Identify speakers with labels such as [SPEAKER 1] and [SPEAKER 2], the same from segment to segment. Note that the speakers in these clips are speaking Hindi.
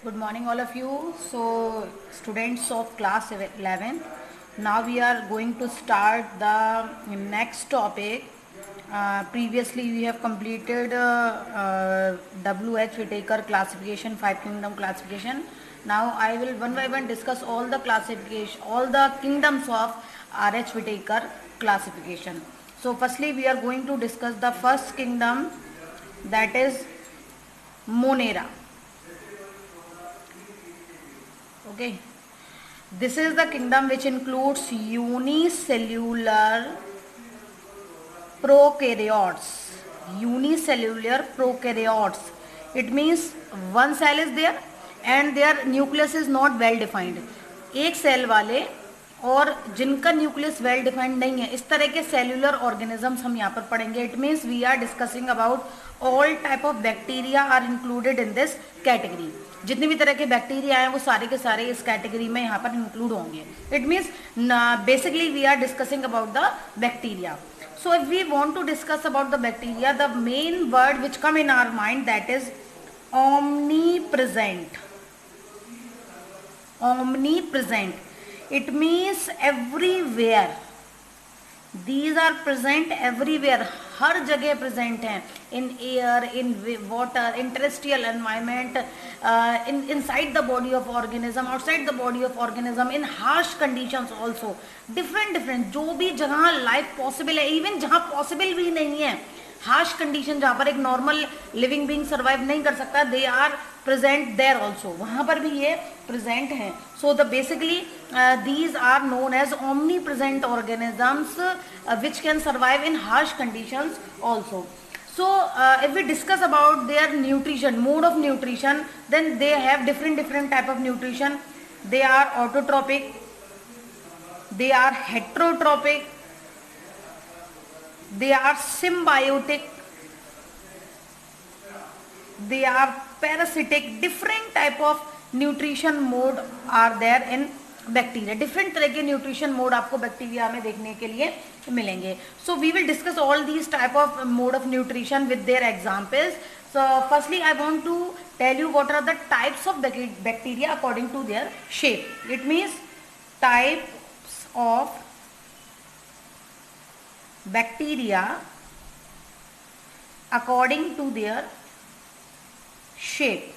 [SPEAKER 1] Good morning, all of you. So, students of class 11, now we are going to start the next topic. Previously, we have completed WH Whitaker classification, 5 kingdom classification. Now, I will one by one discuss all the classification, all the kingdoms of RH Whitaker classification. So, firstly, we are going to discuss the first kingdom, that is Monera. Okay, this is the kingdom which includes unicellular prokaryotes. Unicellular prokaryotes, it means one cell is there and their nucleus is not well defined. एक सेल वाले और जिनका न्यूक्लियस वेल डिफाइंड नहीं है, इस तरह के सेल्यूलर ऑर्गेनिजम्स हम यहाँ पर पढ़ेंगे. It means we are discussing about all type of bacteria are included in this category. जितने भी तरह के बैक्टीरिया हैं वो सारे के सारे इस कैटेगरी में यहाँ पर इंक्लूड होंगे. It means basically we are discussing about the bacteria. So if we want to discuss about the bacteria, the main word which come in our mind, that is omnipresent. Omnipresent, it means everywhere. These are present everywhere. हर जगह present हैं. In air, in water, in terrestrial environment, inside the body of organism, outside the body of organism, in harsh conditions also. Different जो भी जहाँ life possible है, even जहाँ possible भी नहीं है, harsh condition जहाँ पर एक normal living being survive नहीं कर सकता, they are present there also. वहाँ पर भी ये present हैं. So the basically these are known as omnipresent organisms which can survive in harsh conditions also. So if we discuss about their nutrition, mode of nutrition, then they have different type of nutrition. They are autotrophic, they are heterotrophic, they are symbiotic, they are parasitic. Different type of nutrition mode are there in bacteria. Different तरह के न्यूट्रिशन मोड आपको बैक्टीरिया में देखने के लिए मिलेंगे. So we will discuss all these type of mode of nutrition with their examples. So firstly I want to tell you what are the types of bacteria according to their shape. It means types of bacteria according to their shape.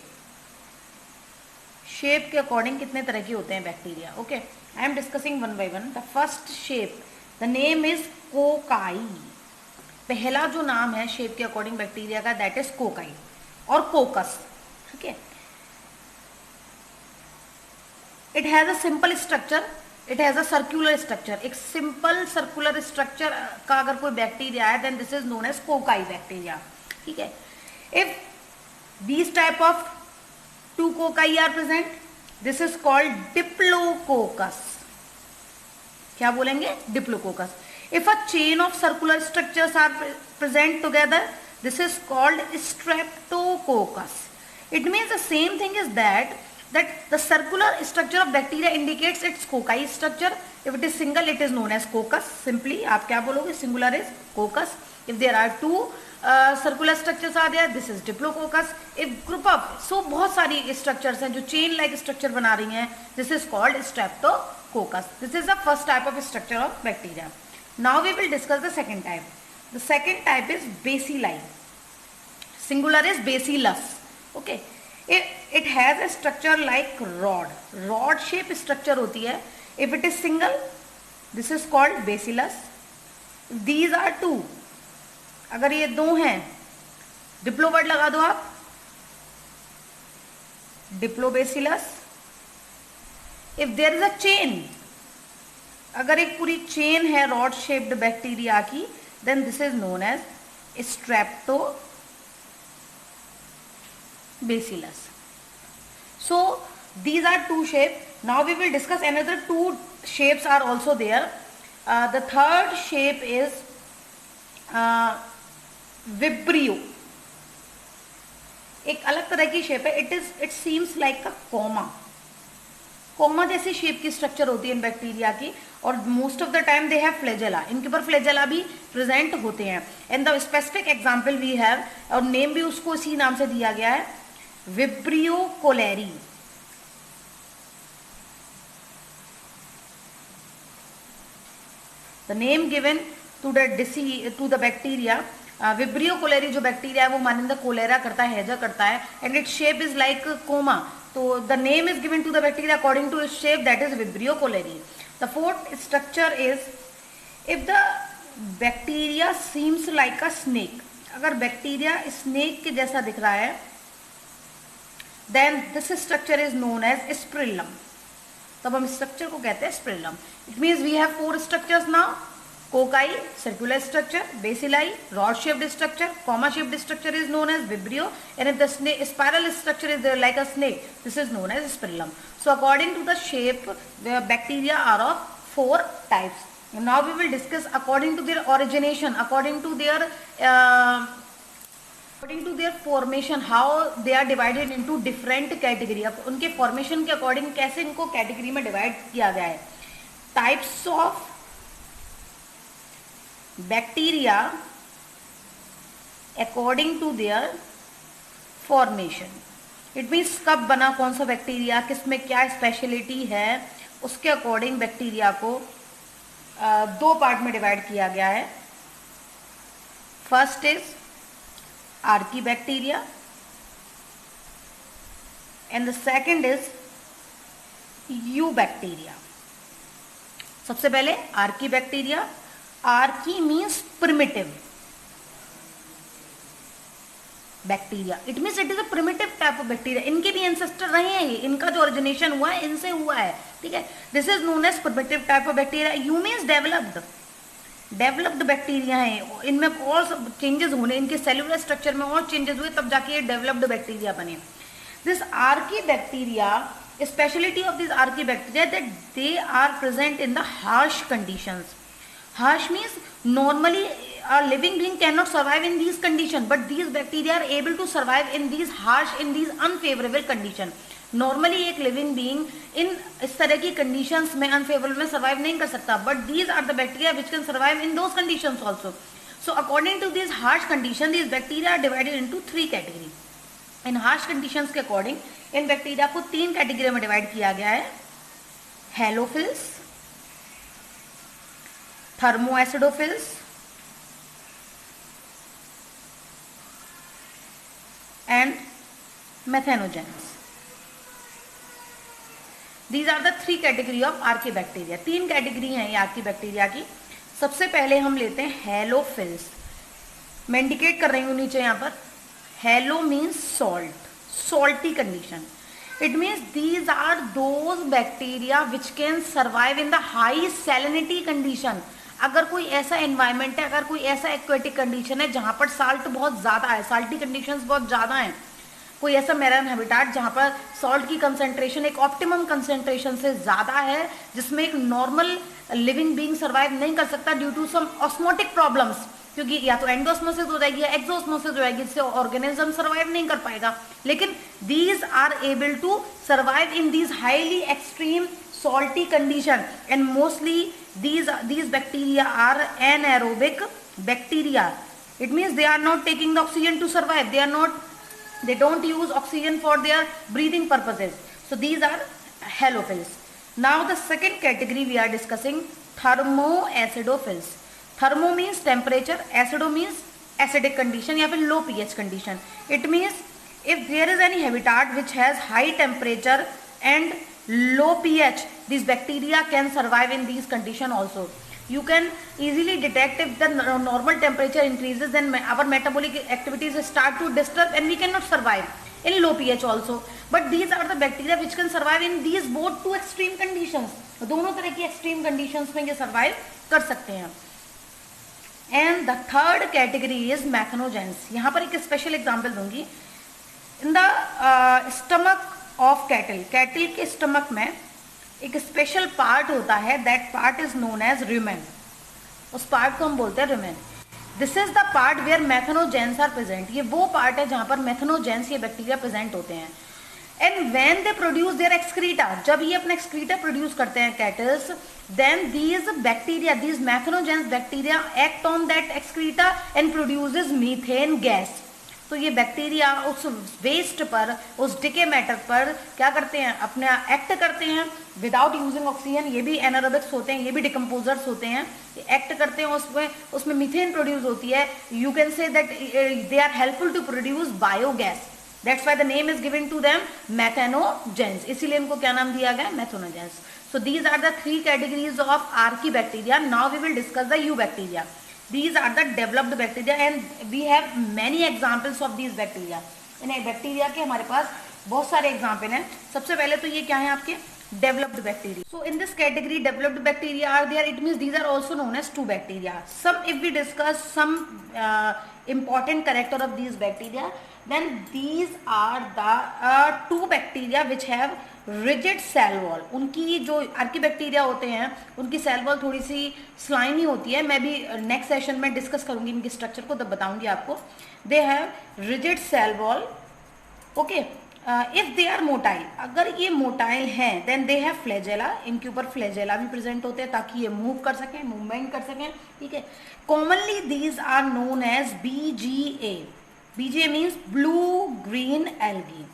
[SPEAKER 1] Shape के अकॉर्डिंग कितने तरह के होते हैं bacteria. Okay, I am discussing one by one. The first shape, the name is cocci. पहला जो नाम है शेप के अकॉर्डिंग बैक्टीरिया का, दैट इज कोकाई और कोकस. ठीक है, it has a simple structure, it has a circular structure. एक सिंपल सर्कुलर स्ट्रक्चर का अगर कोई बैक्टीरिया है, then this is known as cocci bacteria. ठीक है, if these type of two cocci are present, this is called diplococcus. क्या बोलेंगे? Diplococcus. If a chain of circular structures are present together, this is called streptococcus. It means the same thing is that the circular structure of bacteria indicates its cocci structure. If it is single, it is known as coccus. Simply आप क्या बोलोगे? Singular is coccus. If there are two circular structures आ दिया, this is diplococcus. If group of, so बहुत सारी स्ट्रक्चर्स हैं जो चेन लाइक स्ट्रक्चर बना रही हैं, this is called streptococcus. This is the first type of structure of bacteria. Now we will discuss the second type. The second type is bacilli. Singular is bacillus. Okay, it has a structure like rod shape structure होती है. If it is single, this is called bacillus. These are two, अगर ये दो हैं, डिप्लो वर्ड लगा दो आप, diplobacillus. If there is a chain, अगर एक पूरी चेन है रॉड शेप्ड बैक्टीरिया की, then this is known as streptobacillus. So these are two shape. Now we will discuss another two shapes are also there. The third shape is vibrio. एक अलग तरह की शेप है. It seems like a comma जैसी शेप की स्ट्रक्चर होती है इन बैक्टीरिया की, और most of the time they have flagella. इनके ऊपर फ्लैजेला भी प्रेजेंट होते हैं. And the specific example we have, और नेम भी उसको इसी नाम से दिया गया है, vibrio cholerae. The name given to the bacteria, vibrio cholerae जो बैक्टीरिया है वो मानिंदा कोलेरा करता है, हैजा करता है, and it shape is like comma, तो the name is given to the bacteria according to its shape, that is vibrio cholerae. The fourth structure is if the bacteria seems like a snake, अगर बैक्टीरिया स्नेक के जैसा दिख रहा है, then this structure is known as spirillum. तब हम स्ट्रक्चर को कहते हैं spirillum. It means we have 4 structures now: cocci, circular structure; bacilli, rod-shaped structure; comma-shaped structure is known as vibrio; and if the spiral structure is there like a snake, this is known as spirillum. So according to the shape, the bacteria are of 4 types. And now we will discuss according to their origination, according to their formation, how they are divided into different category. अब उनके formation के according कैसे इनको category में divide किया गया है. Types of bacteria according to their formation. It means कब बना कौन सा बैक्टीरिया, किस में क्या स्पेशलिटी है, उसके अकॉर्डिंग बैक्टीरिया को 2 पार्ट में डिवाइड किया गया है. First is Archie bacteria and the second is you bacteria. सबसे पहले Archie bacteria. Archie means primitive bacteria. It means it is a primitive type of bacteria. इनके भी एंसेस्टर रहे हैं, इनका जो ओरिजिनेशन हुआ है इनसे हुआ है, ठीक है. This is known as primitive type of bacteria. You means developed bacteria है. इनमें और चेंजेस होने, इनके सेलुलर स्ट्रक्चर में और चेंजेस हुए तब जाके ये डेवलप्ड बैक्टीरिया बने. This archaebacteria, speciality of this archaebacteria that they are present in the harsh conditions. Harsh means normally a living being cannot survive in these conditions, but these bacteria are able to survive in these harsh, in these unfavorable condition. Normally एक living being in इस तरह की conditions में unfavorable में survive नहीं कर सकता, but these are the bacteria which can survive in those conditions also. So according to these harsh conditions, these bacteria are divided into 3 categories. In harsh conditions के according इन बैक्टीरिया को 3 कैटेगरी में डिवाइड किया गया है: हेलोफिल्स, thermoacidophils and methanogens. These are the 3 category of archaebacteria. 3 category हैं ये आर्कीबैक्टीरिया की. सबसे पहले हम लेते हैं हेलोफिल्स. मैं इंडिकेट कर रही हूँ नीचे यहाँ पर. Hello means salt, salty condition. It means these are those bacteria which can survive in the high salinity condition. अगर कोई ऐसा एनवायरनमेंट है, अगर कोई ऐसा एक्वेटिक कंडीशन है जहाँ पर साल्ट बहुत ज़्यादा है, साल्टी कंडीशंस बहुत ज़्यादा हैं, कोई ऐसा मैरीन हैबिटाट जहाँ पर सॉल्ट की कंसंट्रेशन एक ऑप्टिमम कंसंट्रेशन से ज़्यादा है, जिसमें एक नॉर्मल लिविंग बीइंग सर्वाइव नहीं कर सकता due to some osmotic problems, क्योंकि या तो एंडोस्मोसिस हो जाएगी या एक्सोस्मोसिस हो जाएगी, जिससे ऑर्गेनिज्म सर्वाइव नहीं कर पाएगा. लेकिन these are able to survive in these highly extreme salty condition, and mostly these bacteria are anaerobic bacteria. It means they are not taking the oxygen to survive. They don't use oxygen for their breathing purposes. So these are halophils. Now the second category we are discussing, thermoacidophils. Thermo means temperature, acido means acidic condition या फिर low pH condition. It means if there is any habitat which has high temperature and low pH, these bacteria can survive in these condition also. You can easily detect if the normal temperature increases, then our metabolic activities start to disturb and we cannot survive in low pH also. But these are the bacteria which can survive in these both 2 extreme conditions. दोनों तरह की extreme conditions में ये survive कर सकते हैं. And the third category is methanogens. यहाँ पर एक special example दूंगी. In the stomach of cattle, cattle के स्टमक में एक स्पेशल पार्ट होता है, that part is known as rumen. उस पार्ट को हम बोलते हैं rumen. This is the part where methanogens are present. ये वो पार्ट है जहाँ पर मैथनोजेंस, ये बैक्टीरिया प्रेजेंट होते हैं. And when they produce their excreta, जब ये अपना एक्सक्रीटा प्रोड्यूस करते हैं cattles, then these bacteria, these methanogens bacteria act on that excreta and produces methane gas. तो ये बैक्टीरिया उस वेस्ट पर, उस डिके मैटर पर क्या करते हैं, अपना एक्ट करते हैं विदाउट यूजिंग ऑक्सीजन। ये भी एनारोबिक्स होते हैं, ये भी डिकम्पोजर्स होते हैं, एक्ट करते हैं, उसमें मीथेन प्रोड्यूस होती है। You can say that they are helpful to produce biogas, that's why the name is given to them methanogens, इसीलिए इनको क्या नाम दिया गया, methanogens. So these are the three categories of archaebacteria. Now we will discuss the eubacteria. These are the developed bacteria and we have many examples of these bacteria. In bacteria के हमारे पास बहुत सारे एग्जाम्पल हैं। सबसे पहले तो ये क्या है आपके developed bacteria. So in this category developed bacteria are there, it means these are also known as two bacteria. Some, if we discuss some important character of these bacteria, then these are the two bacteria which have rigid cell wall. उनकी जो आर्कीबैक्टीरिया होते हैं उनकी सेल वॉल थोड़ी सी स्लाइमी होती है, मैं भी नेक्स्ट सेशन में डिस्कस करूंगी इनके स्ट्रक्चर को, तब बताऊंगी आपको। They have rigid cell wall, okay. If they are motile, अगर ये मोटाइल हैं देन दे हैव फ्लैजेला, इनके ऊपर फ्लैजेला भी प्रेजेंट होते हैं ताकि ये मूव कर सकें, मूवमेंट कर सकें, ठीक है। Commonly these are known as BGA। BGA means blue green algae,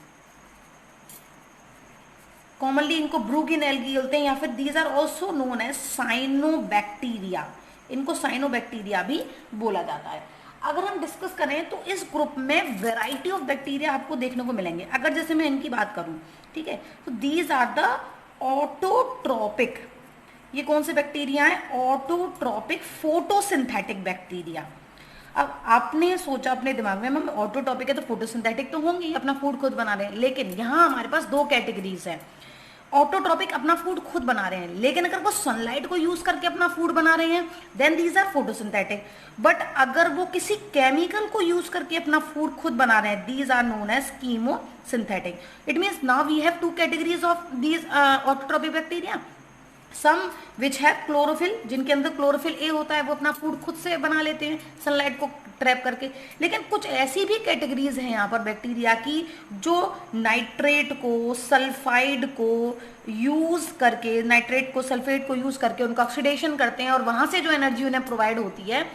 [SPEAKER 1] commonly इनको ब्लू ग्रीन एल्गी बोलते हैं, या फिर these are also known as cyanobacteria, इनको साइनोबैक्टीरिया भी बोला जाता है। अगर हम डिस्कस करें तो इस ग्रुप में वैरायटी ऑफ बैक्टीरिया आपको देखने को मिलेंगे। अगर जैसे मैं इनकी बात करूं, ठीक है, तो दीज आर द ऑटोट्रोपिक, ये कौन से बैक्टीरिया है, ऑटोट्रोपिक फोटोसिंथेटिक बैक्टीरिया। अब आपने सोचा अपने दिमाग में मैम ऑटोट्रोपिक है तो फोटोसिंथेटिक तो होंगे, अपना फूड खुद बना रहे हैं, लेकिन यहाँ हमारे पास दो कैटेगरीज हैं। ऑटोट्रोपिक अपना फूड खुद बना रहे हैं, लेकिन अगर वो सनलाइट को यूज करके अपना फूड बना रहे हैं then these are photosynthetic. But अगर वो किसी केमिकल को यूज करके अपना फूड खुद बना रहे हैं, these are known as chemosynthetic. It means now we have two categories of these autotrophic bacteria. Some which have chlorophyll, जिनके अंदर क्लोरोफिल ए होता है, वो अपना फूड खुद से बना लेते हैं सनलाइट को ट्रैप करके। लेकिन कुछ ऐसी भी कैटेगरीज हैं यहाँ पर बैक्टीरिया की जो नाइट्रेट को, सल्फाइड को यूज करके, नाइट्रेट को सल्फेट को यूज करके उनका ऑक्सीडेशन करते हैं और वहां से जो एनर्जी उन्हें प्रोवाइड होती है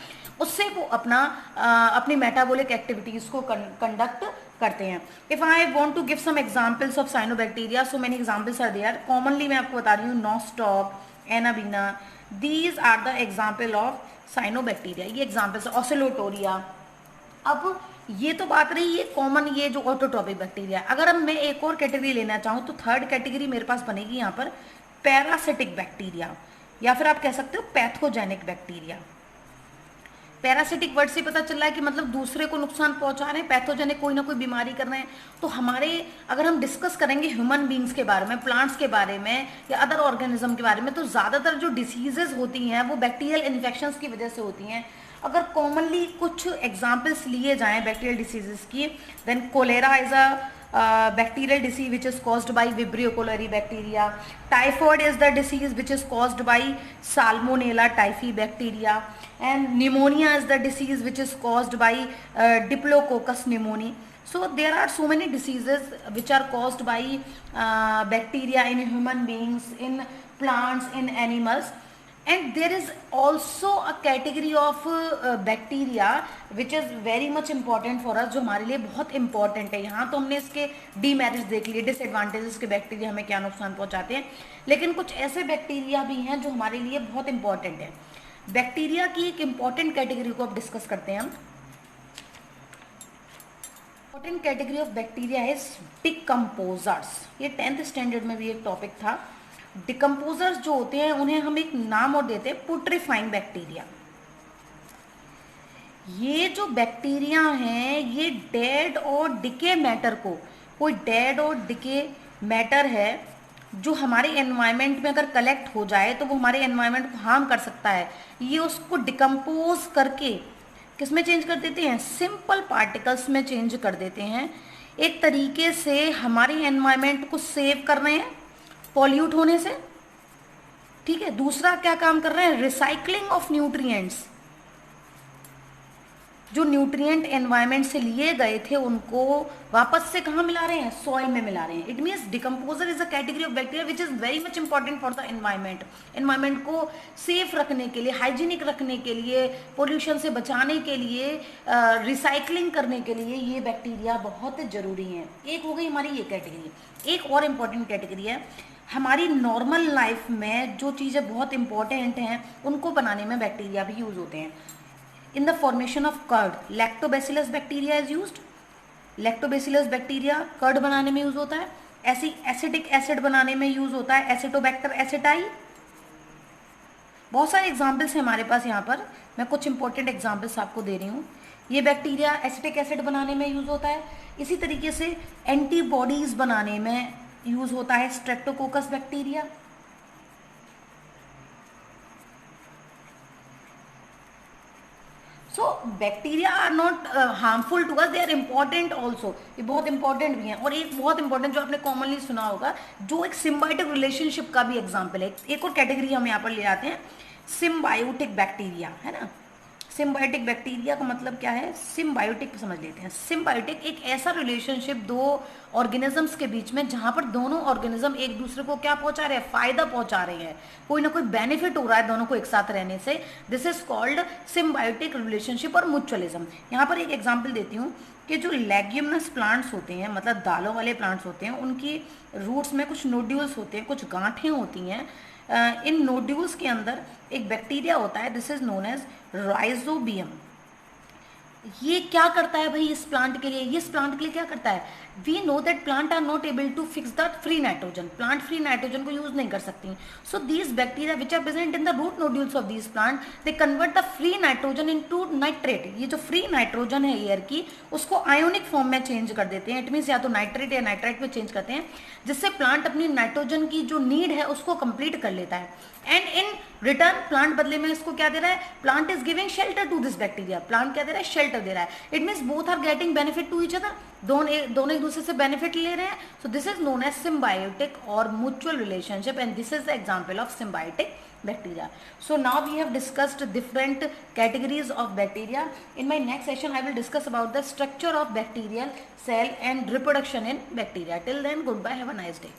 [SPEAKER 1] उससे वो अपनी मेटाबॉलिक एक्टिविटीज को कंडक्ट करते हैं। If I want to give some examples of cyanobacteria, so many examples are there. Commonly मैं आपको बता रही हूँ nostoc, anabaena, these are the example of cyanobacteria, ये एग्जाम्पल्स। ऑसिलोटोरिया। अब ये तो बात रही ये कॉमन, ये जो ऑटोट्रोपिक बैक्टीरिया। अगर अब मैं एक और कैटेगरी लेना चाहूँ तो थर्ड कैटेगरी मेरे पास बनेगी यहाँ पर पैरासिटिक बैक्टीरिया, या फिर आप कह सकते हो पैथोजेनिक बैक्टीरिया। पैरासिटिक वर्ड से पता चल रहा है कि मतलब दूसरे को नुकसान पहुंचा रहे हैं, पैथोजेनिक कोई ना कोई बीमारी कर रहे हैं। तो हमारे, अगर हम डिस्कस करेंगे ह्यूमन बींग्स के बारे में, प्लांट्स के बारे में या अदर ऑर्गेनिज्म के बारे में, तो ज़्यादातर जो डिसीजेज होती हैं वो बैक्टीरियल इन्फेक्शंस की वजह से होती हैं। अगर कॉमनली कुछ एग्जाम्पल्स लिए जाएँ बैक्टीरियल डिसीजेज की, then cholera is a bacterial disease which is caused by Vibrio cholerae bacteria. Typhoid is the disease which is caused by Salmonella typhi bacteria, and pneumonia is the disease which is caused by Diplococcus pneumoniae. So there are so many diseases which are caused by bacteria in human beings, in plants, in animals. And there is also a category of bacteria which is very much important for us, जो हमारे लिए बहुत important है। यहाँ तो हमने इसके डीमेरिट्स देख लिए, डिसएडवांटेजेस के बैक्टीरिया हमें क्या नुकसान पहुँचाते हैं, लेकिन कुछ ऐसे बैक्टीरिया भी हैं जो हमारे लिए बहुत इंपॉर्टेंट है। बैक्टीरिया की एक इंपॉर्टेंट कैटेगरी को अब डिस्कस करते हैं हम। Important category of bacteria is decomposers. ये 10th स्टैंडर्ड में भी एक टॉपिक था। डिकम्पोजर्स जो होते हैं उन्हें हम एक नाम और देते हैं पुट्रीफाइंग बैक्टीरिया। ये जो बैक्टीरिया हैं ये डेड और डिके मैटर को, कोई डेड और डिके मैटर है जो हमारे एनवायरनमेंट में अगर कलेक्ट हो जाए तो वो हमारे एनवायरनमेंट को हार्म कर सकता है। ये उसको डिकम्पोज करके किस में चेंज कर देते हैं, सिंपल पार्टिकल्स में चेंज कर देते हैं। एक तरीके से हमारे एनवायरनमेंट को सेव कर रहे हैं पॉल्यूट होने से, ठीक है। दूसरा क्या काम कर रहे हैं, रिसाइकलिंग ऑफ न्यूट्रिएंट्स। जो न्यूट्रिएंट एनवायरनमेंट से लिए गए थे उनको वापस से कहाँ मिला रहे हैं, सॉइल में मिला रहे हैं. It means decomposer is a category of bacteria which is very much important for the environment. Environment को सेफ रखने के लिए, हाइजीनिक रखने के लिए, पोल्यूशन से बचाने के लिए, रिसाइकलिंग करने के लिए ये बैक्टीरिया बहुत जरूरी है. एक हो गई हमारी ये कैटेगरी. एक और इम्पॉर्टेंट कैटेगरी है हमारी नॉर्मल लाइफ में जो चीज़ें बहुत इंपॉर्टेंट हैं उनको बनाने में बैक्टीरिया भी यूज होते हैं. In the formation of curd, lactobacillus bacteria is used. lactobacillus bacteria curd बनाने में यूज होता है. एसिटिक एसिड बनाने में यूज होता है एसिटोबैक्टर एसिटाई. बहुत सारे एग्जाम्पल्स हैं हमारे पास यहाँ पर. मैं कुछ इंपॉर्टेंट एग्जाम्पल्स आपको दे रही हूँ. ये बैक्टीरिया एसिटिक एसिड बनाने में यूज होता है. इसी तरीके से एंटीबॉडीज बनाने में यूज होता है streptococcus bacteria. So bacteria are not harmful to us, they are important also. ये बहुत इंपॉर्टेंट भी हैं. और एक बहुत इंपॉर्टेंट जो आपने कॉमनली सुना होगा, जो एक सिम्बायोटिक रिलेशनशिप का भी एग्जाम्पल है. एक और कैटेगरी हम यहाँ पर ले आते हैं, सिम्बायोटिक बैक्टीरिया, है ना. सिम्बायोटिक बैक्टीरिया का मतलब क्या है, सिम्बायोटिक समझ लेते हैं. सिम्बायोटिक एक ऐसा रिलेशनशिप दो ऑर्गेनिजम्स के बीच में जहां पर दोनों ऑर्गेनिज्म एक दूसरे को क्या पहुंचा रहे हैं, फायदा पहुंचा रहे हैं, कोई ना कोई बेनिफिट हो रहा है दोनों को एक साथ रहने से. This is called symbiotic relationship और म्यूचुअलिज्म. यहाँ पर एक एग्जाम्पल देती हूँ कि जो लेग्यूमिनस प्लांट्स होते हैं, मतलब दालों वाले प्लांट्स होते हैं, उनकी रूट्स में कुछ नोड्यूल्स होते हैं, कुछ गांठें होती हैं. इन नोड्यूल्स के अंदर एक बैक्टीरिया होता है, this is known as rhizobium. ये क्या करता है भाई इस प्लांट के लिए, इस प्लांट के लिए क्या करता है, we know that plant are not able to fix the free nitrogen. Plant free nitrogen को यूज नहीं कर सकती. So these bacteria which are present in the root nodules of these plant, they convert the free nitrogen into nitrate. ये जो फ्री नाइट्रोजन है एयर की, उसको आयोनिक फॉर्म में चेंज कर देते हैं. इट मीन्स या तो नाइट्रेट या नाइट्राइट में चेंज करते हैं, जिससे प्लांट अपनी नाइट्रोजन की जो नीड है उसको कंप्लीट कर लेता है. एंड इन रिटर्न प्लांट बदले में इसको क्या दे रहा है, plant is giving shelter to this bacteria. Plant क्या दे रहा है, शेल्टर दे रहा है. It means both are getting benefit to each other. दोनों एक दूसरे से बेनिफिट ले रहे हैं. So this is known as symbiotic और mutual relationship, and this is the example of symbiotic bacteria. So now we have discussed different categories of bacteria. In my next session I will discuss about the structure of bacterial cell and reproduction in bacteria. Till then, goodbye, have a nice day.